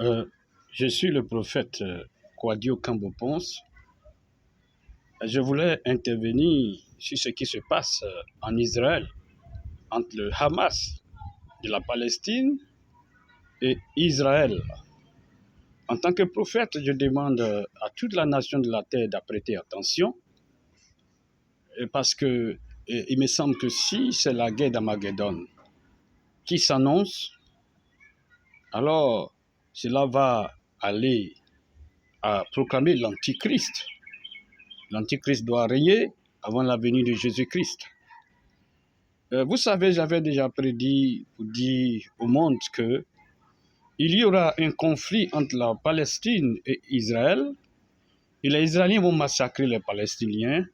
Euh, je suis le prophète Kouadio Kambo-Ponce. Je voulais intervenir sur ce qui se passe en Israël entre le Hamas de la Palestine et Israël. En tant que prophète, je demande à toute la nation de la terre d'apprêter attention parce que il me semble que si c'est la guerre d'Armageddon qui s'annonce, alors cela va aller à proclamer l'Antichrist. L'Antichrist doit régner avant la venue de Jésus-Christ. Vous savez, j'avais déjà prédit pour dire au monde que il y aura un conflit entre la Palestine et Israël, et les Israéliens vont massacrer les Palestiniens,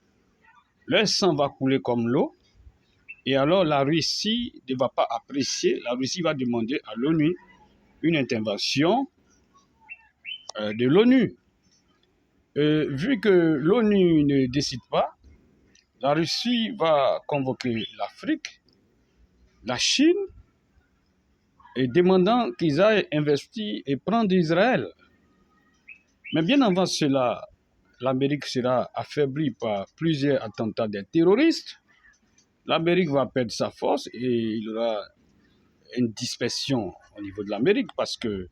leur sang va couler comme l'eau, et alors la Russie ne va pas apprécier, la Russie va demander à l'ONU une intervention de l'ONU. Vu que l'ONU ne décide pas, la Russie va convoquer l'Afrique, la Chine, et demandant qu'ils aillent investir et prendre Israël. Mais bien avant cela, l'Amérique sera affaiblie par plusieurs attentats des terroristes. L'Amérique va perdre sa force et il y aura une dispersion au niveau de l'Amérique parce que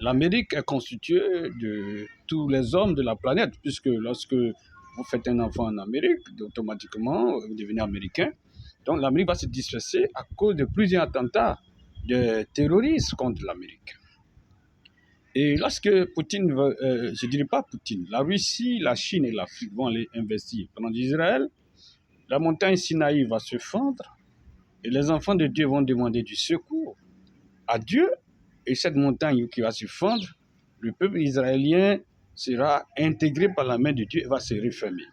l'Amérique est constituée de tous les hommes de la planète, puisque lorsque vous faites un enfant en Amérique, automatiquement, vous devenez américain. Donc l'Amérique va se disperser à cause de plusieurs attentats de terroristes contre l'Amérique. Et lorsque Poutine, je ne dirais pas Poutine, la Russie, la Chine et l'Afrique vont aller investir pendant Israël, la montagne Sinaï va se fendre et les enfants de Dieu vont demander du secours à Dieu. Et cette montagne qui va se fendre, le peuple israélien sera intégré par la main de Dieu et va se refermer.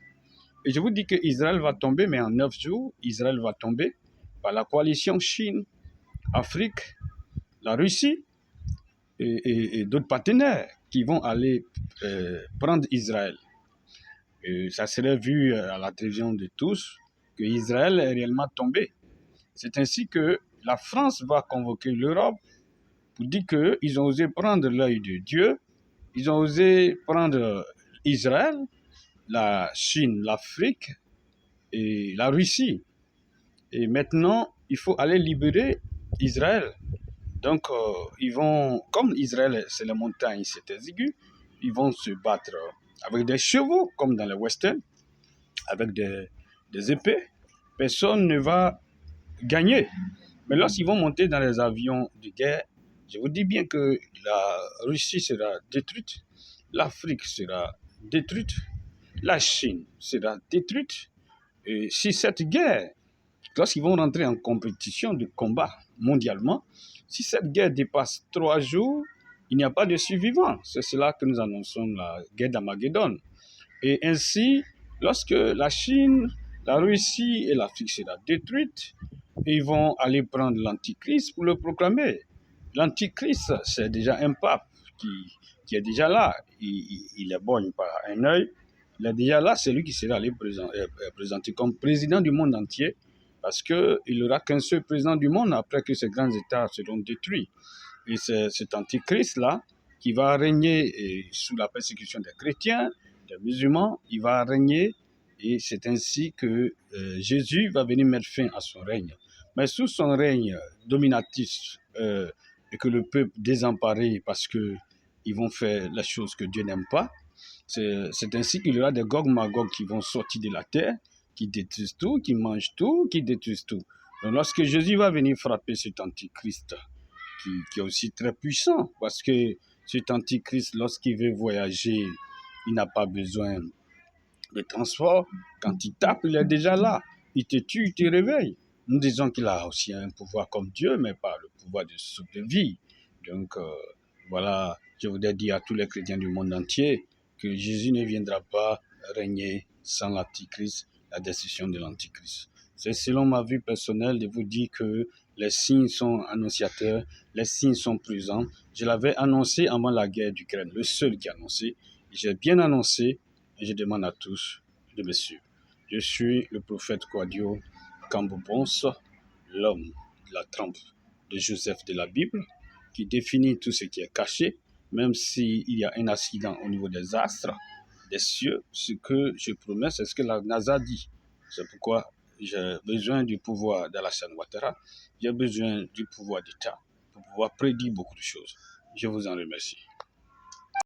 Et je vous dis que Israël va tomber, mais en 9 jours, Israël va tomber par la coalition Chine, Afrique, la Russie et d'autres partenaires qui vont aller prendre Israël. Et ça serait vu à la télévision de tous que Israël est réellement tombé. C'est ainsi que la France va convoquer l'Europe pour dire qu'ils ont osé prendre l'œil de Dieu, ils ont osé prendre Israël, la Chine, l'Afrique et la Russie. Et maintenant, il faut aller libérer Israël. Donc, ils vont, comme Israël, c'est la montagne, c'est exigu, ils vont se battre avec des chevaux, comme dans les westerns, avec des épées. Personne ne va gagner. Mais lorsqu'ils vont monter dans les avions de guerre, je vous dis bien que la Russie sera détruite, l'Afrique sera détruite, la Chine sera détruite. Et si cette guerre, lorsqu'ils vont rentrer en compétition de combat mondialement, si cette guerre dépasse 3 jours, il n'y a pas de survivants. C'est cela que nous annonçons la guerre d'Armageddon. Et ainsi, lorsque la Chine, la Russie et l'Afrique seront détruites, ils vont aller prendre l'Antichrist pour le proclamer. L'Antichrist, c'est déjà un pape qui est déjà là. Il est borgne par un œil. Il est déjà là, c'est lui qui sera allé présenter comme président du monde entier, parce qu'il n'y aura qu'un seul président du monde après que ces grands États seront détruits. Et c'est cet Antichrist-là qui va régner sous la persécution des chrétiens, des musulmans, il va régner et c'est ainsi que Jésus va venir mettre fin à son règne. Mais sous son règne dominatif et que le peuple désemparé parce qu'ils vont faire les choses que Dieu n'aime pas, c'est ainsi qu'il y aura des Gog-Magog qui vont sortir de la terre, qui détruisent tout, qui mangent tout, qui détruisent tout. Donc lorsque Jésus va venir frapper cet antichrist, qui est aussi très puissant, parce que cet antichrist, lorsqu'il veut voyager, il n'a pas besoin de transport. Quand il tape, il est déjà là. Il te tue, il te réveille. Nous disons qu'il a aussi un pouvoir comme Dieu, mais pas le pouvoir de souffle de vie. Donc, voilà, je voudrais dire à tous les chrétiens du monde entier que Jésus ne viendra pas régner sans l'Antichrist, la destruction de l'Antichrist. C'est selon ma vue personnelle de vous dire que les signes sont annonciateurs, les signes sont présents. Je l'avais annoncé avant la guerre d'Ukraine, le seul qui a annoncé. J'ai bien annoncé et je demande à tous de me suivre. Je suis le prophète Kouadio Kambo-Ponce, l'homme de la trempe de Joseph de la Bible. qui définit tout ce qui est caché, même s'il y a un accident au niveau des astres, des cieux. Ce que je promets, c'est ce que la NASA dit. C'est pourquoi j'ai besoin du pouvoir d'Alassane Ouattara, j'ai besoin du pouvoir d'État pour pouvoir prédire beaucoup de choses. Je vous en remercie.